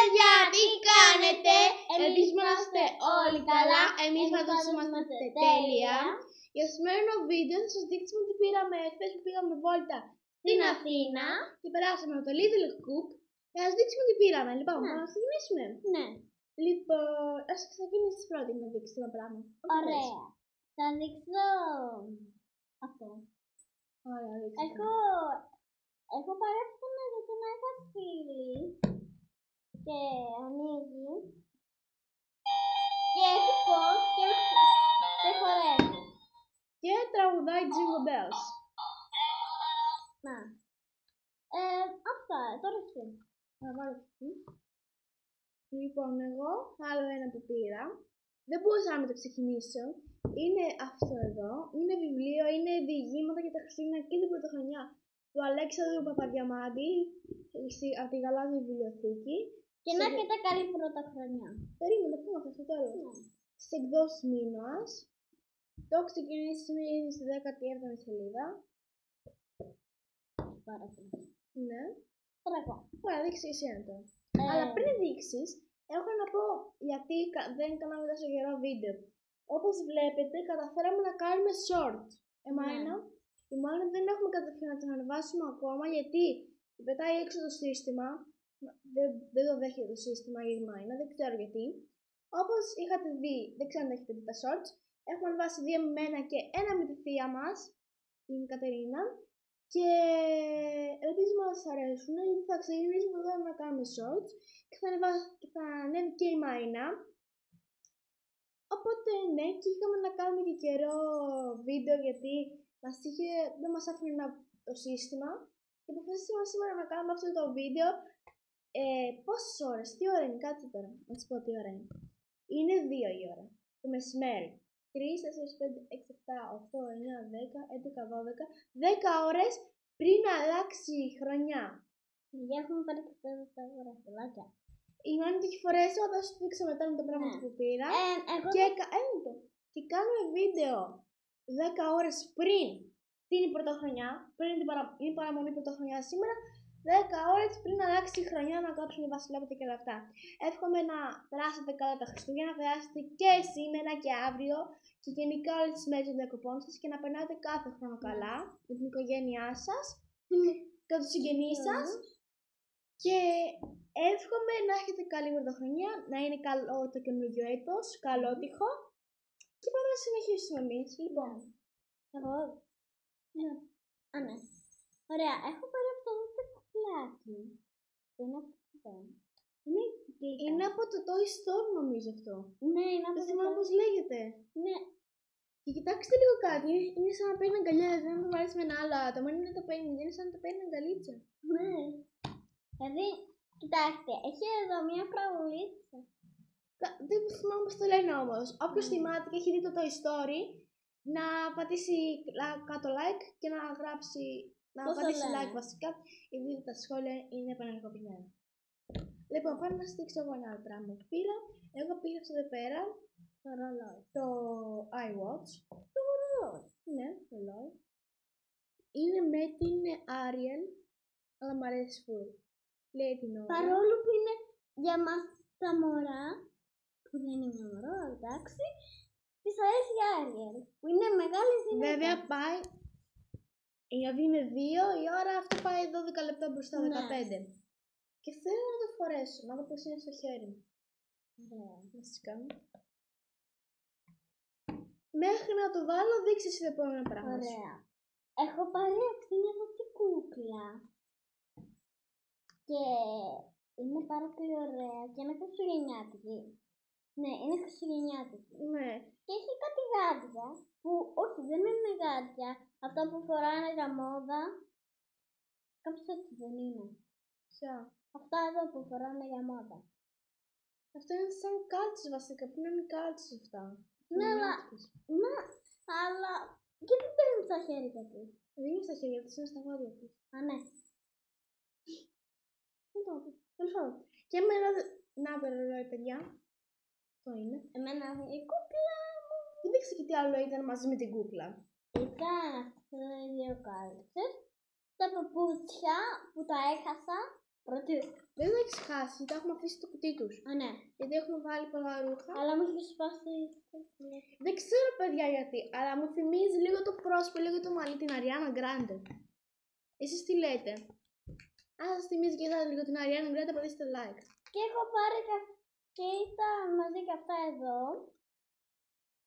παιδιά, τι κάνετε? Ελπίζουμε να είστε όλοι καλά. Εμείς εδώ είμαστε τέλεια. Για το σημερινό βίντεο θα σας δείξουμε τι πήραμε χθες που πήγαμε βόλτα στην Αθήνα και περάσαμε με το Little Coop. Θα σας δείξουμε τι πήραμε. Λοιπόν, να ξεκινήσουμε. Ναι. Λοιπόν, ας ξεκινήσεις πρώτη να δείξεις ένα πράγμα. Ωραία. Θα δείξω αυτό. Ωραία, δείξτε. Έχω πάρει αυτόν εδώ τον Άγα Φίλη και ανοίγει και έχει πώς και χορεύει. Και τραγουδάει Jingle Bells. Να. Αυτά, τώρα εσύ. Να βάλω αυτή. Λοιπόν, εγώ άλλο ένα που πήρα. Δεν μπορούσα να το ξεκινήσω. Είναι αυτό εδώ. Είναι βιβλίο, είναι διηγήματα για τα Χριστούγεννα και την Πρωτοχρονιά του Αλέξανδρου Παπαδιαμάντη από τη Γαλάζια Βιβλιοθήκη. Και να έχετε καλή Πρωτοχρονιά. Περίμενε, πούμε αυτό στο τέλος. Στις εκδόσεις Μήνωας. Το έχω ξεκινήσει ήδη στη 17η σελίδα. Πάρα πολύ. Ναι. Ωραία. Ωραία, δείξει εσύ ένα τώρα. Αλλά πριν δείξεις, έχω να πω γιατί δεν κάναμε τόσο καιρό βίντεο. Όπως βλέπετε, καταφέραμε να κάνουμε short. Η Μάνα δεν έχουμε καταφέρει να το ανεβάσουμε ακόμα γιατί πετάει έξω το σύστημα. Δεν το δέχεται το σύστημα η Μάνα, δεν ξέρω γιατί. Όπως είχατε δει, δεν ξέρω αν έχετε δει τα shorts. Έχουμε ανεβάσει 2 με μένα και 1 με τη θεία μας, την Κατερίνα. Και ελπίζουμε να σας αρέσουν γιατί θα ξεκινήσουμε εδώ να κάνουμε shorts και θα ανέβει και η Μάινα. Οπότε ναι, και είχαμε να κάνουμε και καιρό βίντεο γιατί δεν μας άφηνε το σύστημα και αποφασίσαμε σήμερα να κάνουμε αυτό το βίντεο. Πόσες ώρες, τι ώρα είναι, κάτσε τώρα να σας πω τι ώρα είναι. Είναι 2 η ώρα το μεσημέρι. 3, 4, 5, 6, 7, 8, 9, 10, 11, 12, 10 ώρες πριν αλλάξει η χρονιά. Για έχουμε πάρει τα γραφτελάκια. Η Μάνη το έχει φορέσει, όταν σου δείξω μετά με το πράγμα που πήρα. Και κάνουμε βίντεο 10 ώρες πριν την Πρωτοχρονιά, πριν την παραμονή Πρωτοχρονιά σήμερα, 10 ώρες πριν αλλάξει η χρονιά να κόψουν οι βασιλόπιτα και όλα αυτά. Εύχομαι να περάσετε καλά τα Χριστούγεννα, να περάσετε και σήμερα και αύριο και γενικά όλες τις μέρες των διακοπών σας και να περνάτε κάθε χρόνο καλά με την οικογένειά σας και τους συγγενείς σας. Και εύχομαι να έχετε καλή Πρωτοχρονιά, να είναι καλό το καινούργιο έτος, καλότυχο. Και πάμε να συνεχίσουμε εμείς. Λοιπόν, εγώ. Ναι. Ωραία, έχω πάρει αυτό το κουκλάκι. Είναι αυτό. Είναι από το Toy Story νομίζω αυτό. Ναι, είναι από το Toy Story. Δεν θυμάμαι πώς λέγεται. Ναι. Και κοιτάξτε λίγο κάτι, είναι σαν να παίρνει αγκαλιά, δεν μου αρέσει με ένα άλλο άτομο, είναι σαν να το παίρνει αγκαλίτσα. Ναι. Δηλαδή, κοιτάξτε, έχει εδώ μια πραγουλίτσα. Δεν θυμάμαι πώς το λένε όμως. Όποιος θυμάται και έχει δει το Toy Story, να πατήσει κάτω like και να γράψει, να πατήσει like βασικά, γιατί τα σχόλια είναι επανεργοποιημένα. Λοιπόν, πάμε να στήξω εγώ ένα άλλο πράγμα που πήρα. Εγώ πήρα αυτό εδώ πέρα, το iWatch. Το ρολόι. Ναι, το ρολόι. Είναι με την Ariel, αλλά μου αρέσει φουλ. Λέει την ώρα. Παρόλο που είναι για μας τα μωρά, που δεν είναι μωρό, εντάξει, της αρέσει η Ariel, που είναι μεγάλη γυναίκα. Βέβαια πάει, γιατί είναι 2 η ώρα, αυτό πάει 12 λεπτά μπροστά, 15. Και θέλω να το φορέσω, να δω πώς είναι στο χέρι μου. Βασικά. Μέχρι να το βάλω, δείξε εσύ το επόμενο πράγμα. Ωραία. Έχω πάρει αυτήν εδώ την κούκλα. Και είναι πάρα πολύ ωραία και είναι χριστουγεννιάτικη. Ναι, είναι χριστουγεννιάτικη. Ναι. Και έχει κάτι γάντια που, όχι δεν είναι γάντια, αυτά που φοράνε για μόδα. Κάπως έτσι δεν είναι. Ποια? Αυτά εδώ που φοράνε για μόδα. Αυτό είναι σαν κάλτσες βασικά, που είναι κάλτσες αυτά. Ναι, αλλά και δεν παίρνουν στα χέρια του. Δεν είναι στα χέρια τους, είναι στα γόρια τους. Α, ναι. Τέλος πάντων. Και εμένα, να το ρολόι παιδιά. Αυτό είναι. Εμένα η κούκλα μου. Δεν δείξε και τι άλλο ήταν μαζί με την κούκλα. Ήταν αυτό οι 2 κάλτσες. Τα παπούτσια που τα έχασα Δεν το έχεις χάσει, τα έχουμε αφήσει στο κουτί τους. Α, ναι. Γιατί έχουμε βάλει πολλά ρούχα. Αλλά μου έχει σπάσει. Δεν ξέρω, παιδιά, γιατί, αλλά μου θυμίζει λίγο το πρόσωπο, λίγο το μαλλί, την Αριάνα Γκράντε. Εσείς τι λέτε? Αν σας θυμίζει και εσάς λίγο την Αριάνα Γκράντε, πατήστε like. Και έχω πάρει και ήταν μαζί και αυτά εδώ.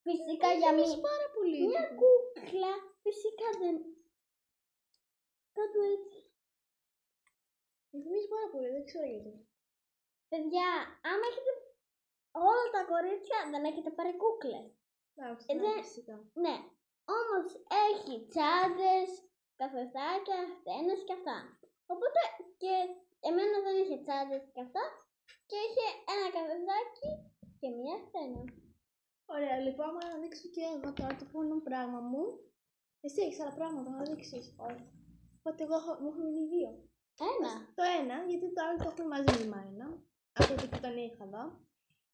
Φυσικά για μένα. Πάρα πολύ. Μια κούκλα. Φυσικά δεν. Κάτω έτσι. Μου θυμίζει πάρα πολύ, δεν ξέρω γιατί. Παιδιά, άμα έχετε όλα τα κορίτσια, δεν έχετε πάρει κούκλες. Εντάξει, φυσικά. Ναι, όμως έχει τσάντες, καφεδάκια, χτένες και αυτά. Οπότε και εμένα δεν είχε τσάντες και αυτά και είχε ένα καφεδάκι και μία χτένα. Ωραία, λοιπόν, άμα να δείξω και εγώ τώρα το επόμενο πράγμα μου. Εσύ έχεις άλλα πράγματα να δείξεις? Όχι. Οπότε εγώ μου έχουν μείνει δύο. Ένα. Το ένα, γιατί το άλλο το έχουμε μαζί με τη Μάρινα. Από το που τον είχα εδώ.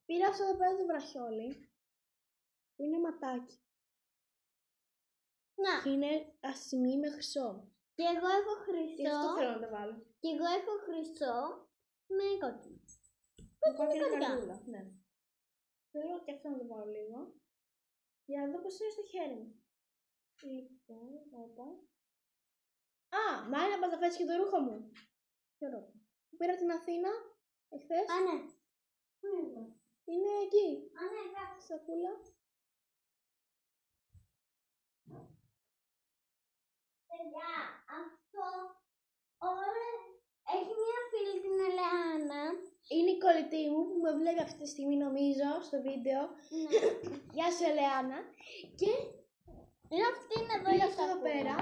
Πήρα αυτό εδώ πέρα το βραχιόλι. Που είναι ματάκι. Να. Και είναι ασημή με χρυσό. Και εγώ έχω χρυσό. Και αυτό θέλω να το βάλω. Και εγώ έχω χρυσό με κόκκινο. Με κόκκινη καρδούλα, ναι. Θέλω και αυτό να το βάλω λίγο. Για να δω πώς είναι στο χέρι μου. Λοιπόν, όπα. Α, Μάρινα, πας να φέρεις και το ρούχο μου. Ποιο ρούχο? Που πήρα την Αθήνα εχθές. Α, ναι. Πού είναι εδώ? Είναι εκεί. Α, ναι, κάτω. Σακούλα. Παιδιά, αυτό όλο έχει μια φίλη την Ελεάνα. Είναι η κολλητή μου που με βλέπει αυτή τη στιγμή, νομίζω, στο βίντεο. Ναι. Γεια σου, Ελεάνα. Και Είναι αυτή είναι εδώ πήγα η αυτό εδώ πέρα.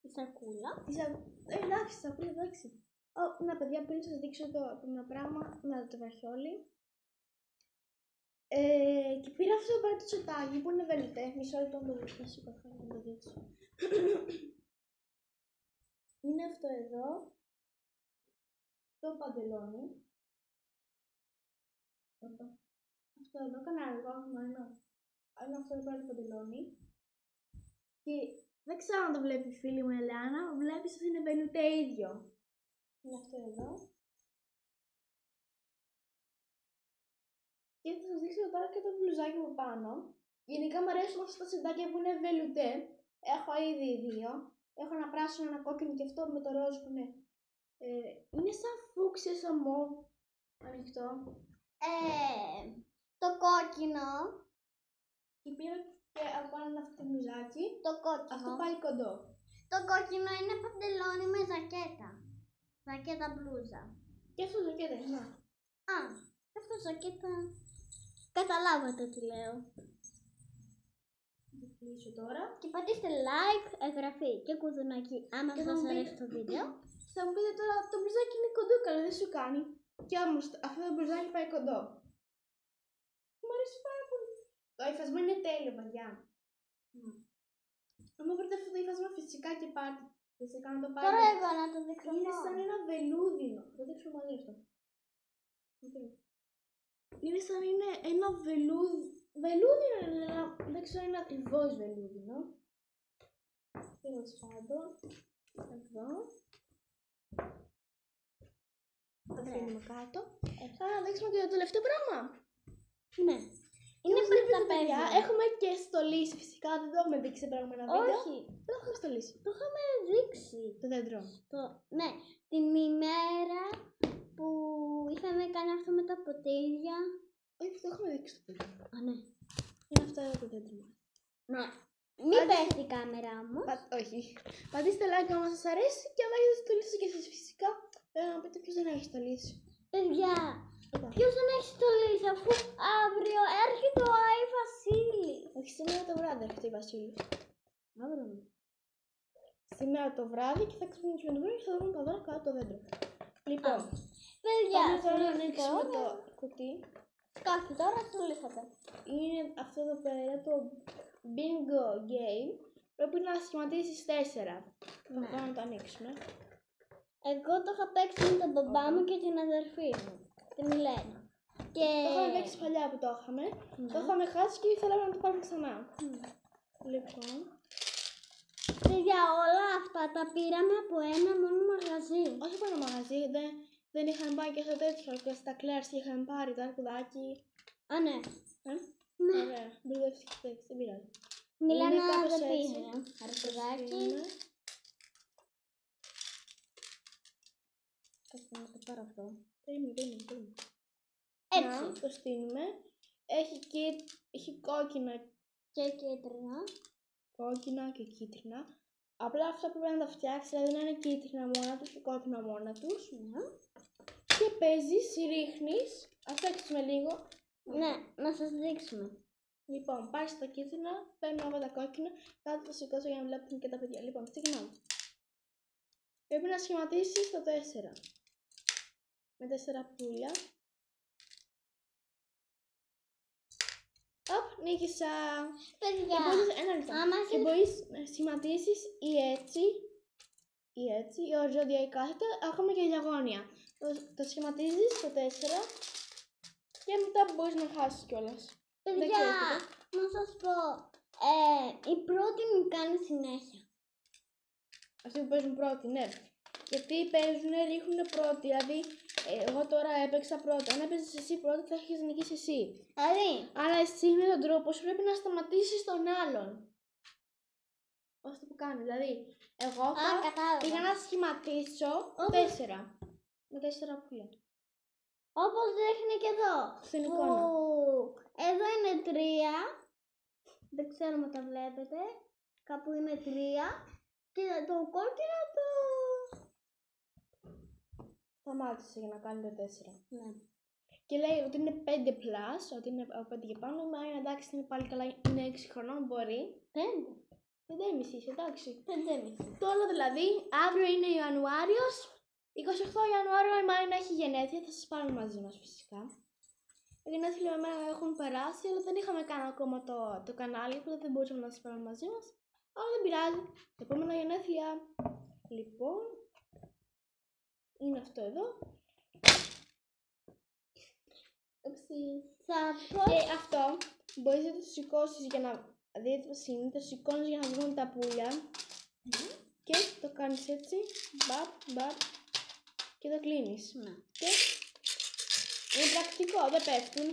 Η σακούλα. Εντάξει, σακούλα, εντάξει. Να, παιδιά, πριν σας δείξω το επόμενο πράγμα, να το βραχιόλι. Και πήρα αυτό εδώ πέρα το τσοτάκι που είναι βελουτέ. Μισό λεπτό να το βρίσκω, να το δείξω. Είναι αυτό εδώ. Το παντελόνι. Αυτό εδώ, κανένα έχουμε ένα. Είναι αυτό εδώ πέρα το παντελόνι. Και δεν ξέρω αν το βλέπει η φίλη μου η Ελεάνα. Βλέπεις ότι είναι βελουτέ ίδιο. Είναι αυτό εδώ. Και θα σας δείξω τώρα και το μπλουζάκι μου πάνω. Γενικά μου αρέσουν αυτά τα σεντάκια που είναι βελουτέ. Έχω ήδη δύο. Έχω ένα πράσινο, ένα κόκκινο και αυτό με το ροζ που είναι. Είναι σαν φούξια, σαν μοβ. Ανοιχτό. Το κόκκινο. Και πήρα και από πάνω αυτό το μπλουζάκι. Το κόκκινο. Αυτό πάει κοντό. Το κόκκινο είναι παντελόνι με ζακέτα. Ζακέτα μπλούζα. Και αυτό ζακέτα είναι. Α, αυτό ζακέτα. Καταλάβατε τι λέω. Θα κλείσω τώρα. Και πατήστε like, εγγραφή και κουδουνάκι άμα σας αρέσει το βίντεο. Θα μου πείτε τώρα το μπλουζάκι είναι κοντό, καλά δεν σου κάνει. Και όμως αυτό το μπλουζάκι πάει κοντό. Μου αρέσει πάρα πολύ. Το υφασμό είναι τέλειο, παιδιά. Αν βρείτε αυτό το υφασμό φυσικά και πάρτε. Φυσικά να το πάρετε. Τώρα εγώ να το δείξω. Είναι σαν ένα βελούδινο. Θα το δείξω μαζί αυτό. Okay. Είναι σαν είναι ένα βελούδινο, δεν ξέρω, είναι ακριβώς βελούδινο. Τέλος πάντων, εδώ. Θα αφήνουμε κάτω. Τώρα να δείξουμε και το τελευταίο πράγμα. Ναι. Είναι πριν τα παιδιά. Έχουμε και στολίσει φυσικά, δεν το έχουμε δείξει σε προηγούμενα βίντεο. Όχι. Δεν το έχουμε στολίσει. Το είχαμε δείξει. Το δέντρο. Ναι, την ημέρα που είχαμε κάνει αυτό με τα ποτήρια. Όχι, το έχουμε δείξει το δέντρο. Α, ναι. Είναι αυτό εδώ το δέντρο. Ναι. Μην πέφτει η κάμερα μου. Όχι. Πατήστε like άμα σας αρέσει και άμα έχετε στολίσει και εσείς φυσικά. Θέλω να πείτε ποιος δεν έχει στολίσει. Παιδιά, ποιος δεν έχει στολίσει αφού αύριο έρχεται ο Άι Βασίλη. Όχι, σήμερα το βράδυ έρχεται η Βασίλη. Αύριο. Σήμερα το βράδυ και θα ξυπνήσουμε το πρωί και θα δούμε τα δώρα κάτω το δέντρο. Λοιπόν, παιδιά, πάμε τώρα να ανοίξουμε το κουτί. Σκάφη, τώρα στολίσατε. Είναι αυτό εδώ πέρα το Bingo Game. Πρέπει να σχηματίσεις 4. Θα πάμε να το ανοίξουμε. Εγώ το είχα παίξει με τον μπαμπά μου και την αδερφή μου, την Μιλένα. Και... Το είχαμε παίξει παλιά που το είχαμε. Το είχαμε χάσει και ήθελαμε να το πάρουμε ξανά. Λοιπόν. Παιδιά, όλα αυτά τα πήραμε από ένα μόνο μαγαζί. Όχι από ένα μαγαζί, δεν είχαν πάει και στο τέτοιο, και στα Claire's και είχαν πάρει το αρκουδάκι. Α, ναι. Ναι. Ωραία, μπερδεύτηκε, δεν πειράζει. Μιλάνα δεν πήγε. Αρκουδάκι. Κάτσε να το πάρω αυτό. Περίμενε. Έτσι. Να, το στείλουμε. Έχει κόκκινα Και κίτρινα. Κόκκινα και κίτρινα. Απλά αυτά πρέπει να τα φτιάξει, δηλαδή να είναι κίτρινα μόνα τους και κόκκινα μόνα τους. Ναι. Και παίζεις, ρίχνεις. Ας παίξουμε λίγο. Ναι, να σας δείξουμε. Λοιπόν, πάει στα κίτρινα, παίρνω από τα κόκκινα, κάτω το σηκώσω για να βλέπουν και τα παιδιά. Λοιπόν, ξεκινάμε. Πρέπει να σχηματίσεις το 4. Με 4 πουλιά. Οπ, νίκησα. Παιδιά, Και μπορείς να σχηματίσεις ή έτσι, ή οριζόντια ή κάθετα, ακόμα και διαγώνια. Το σχηματίζεις το 4 και μετά μπορείς να χάσεις κιόλας. παιδιά, να σας πω, η πρώτη μου κάνει συνέχεια. Αυτοί που παίζουν πρώτη, ναι. Γιατί παίζουν, ρίχνουν πρώτη. Δηλαδή, εγώ τώρα έπαιξα πρώτα. Αν έπαιζες εσύ πρώτα, θα έχεις νικήσει εσύ. Δηλαδή, Αλλά εσύ με τον τρόπο σου πρέπει να σταματήσεις τον άλλον. Αυτό που κάνει. Δηλαδή, εγώ πήγα να σχηματίσω 4. Με 4 πουλιά. όπως δείχνει και εδώ. Στην εικόνα. Εδώ είναι 3. Δεν ξέρω αν τα βλέπετε. Κάπου είναι 3. Και το κόκκινο το... Σταμάτησε για να κάνει το 4. Ναι. Και λέει ότι είναι 5+, ότι είναι από 5 και πάνω. Μα είναι εντάξει, είναι πάλι καλά, είναι 6 χρονών, μπορεί. 5. 5,5, εντάξει. 5,5. Τώρα δηλαδή, αύριο είναι Ιανουάριος. 28 Ιανουάριο η Μάρινα έχει γενέθλια, θα σας πάρουμε μαζί μας φυσικά. Οι γενέθλια με μένα έχουν περάσει, αλλά δεν είχαμε κάνει ακόμα το κανάλι, οπότε δεν μπορούσαμε να σας πάρουμε μαζί μας. Αλλά δεν πειράζει. Τα επόμενα γενέθλια. Λοιπόν, είναι αυτό εδώ. Και αυτό μπορείς να το σηκώσεις για να δείτε το σημείο, το σηκώνεις για να βγουν τα πουλιά. Και το κάνεις έτσι, μπαπ, και το κλείνεις. Και είναι πρακτικό, δεν πέφτουν.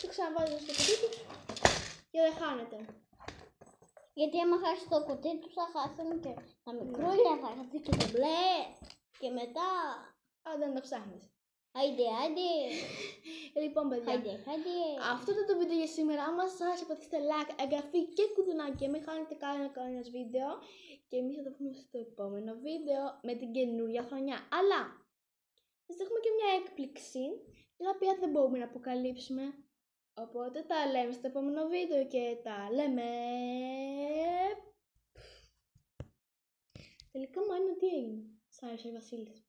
Το ξαναβάζεις στο κουτί τους και δεν χάνεται. Γιατί άμα χάσει το κουτί του θα χάσουν και τα μικρούλια, θα χάσει και το μπλε. Και μετά... Δεν τα ψάχνεις. Άιντε. Λοιπόν, παιδιά, αυτό ήταν το βίντεο για σήμερα. Άμα σας άρεσε, πατήστε like, εγγραφή και κουδουνάκι. Μην χάνετε κανένα βίντεο. Και εμείς θα το πούμε στο επόμενο βίντεο με την καινούρια χρονιά. Αλλά σας έχουμε και μια έκπληξη, την οποία δεν μπορούμε να αποκαλύψουμε. Οπότε τα λέμε στο επόμενο βίντεο και τα λέμε. Τελικά Μάρινα, τι έγινε? Σ' άρεσε η Βασίλης?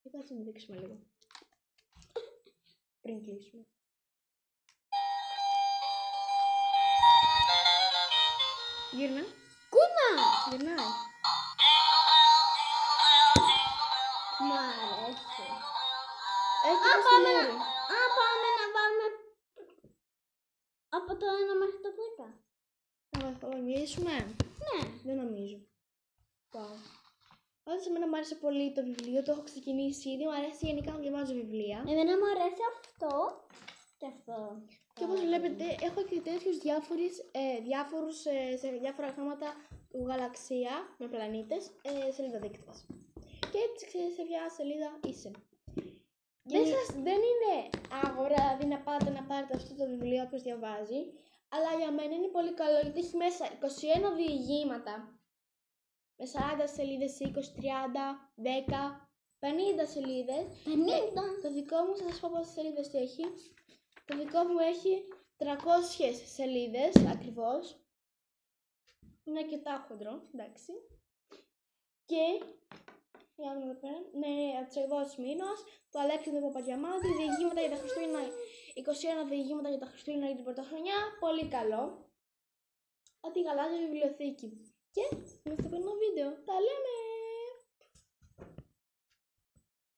Και κάτσε να δείξουμε λίγο. Πριν κλείσουμε. Γύρνα. Κούνα! Γυρνάει. Μ' αρέσει. Πάμε να βάλουμε από το 1 μέχρι το 10. Θα γυρίσουμε. Ναι. Δεν νομίζω. Πάω. Πάντως εμένα μου άρεσε πολύ το βιβλίο, το έχω ξεκινήσει ήδη, μου αρέσει γενικά να διαβάζω βιβλία. Εμένα μου αρέσει αυτό και αυτό. Και όπως βλέπετε έχω και τέτοιους διάφορους σε διάφορα χρώματα του γαλαξία με πλανήτες, σελίδα δείκτες. Και έτσι ξέρεις σε ποια σελίδα είσαι. Δεν είναι άγορα, δηλαδή να πάρετε αυτό το βιβλίο όποιος διαβάζει, αλλά για μένα είναι πολύ καλό γιατί έχει μέσα 21 διηγήματα. Με 40 σελίδες, 20, 30, 10, 50 σελίδες. 50! Το δικό μου, θα σας πω πόσες σελίδες έχει. Το δικό μου έχει 300 σελίδες ακριβώς. Είναι αρκετά χοντρό, εντάξει. Και, για να δούμε εδώ πέρα, με Ατσεγδός Μήνος, το Αλέξανδρο Παπαδιαμάντη, διηγήματα για τα Χριστούγεννα, 21 διηγήματα για τα Χριστούγεννα για την Πρωτοχρονιά, πολύ καλό. Ό,τι γαλάζια βιβλιοθήκη. Και στο επόμενο βίντεο. Τα λέμε!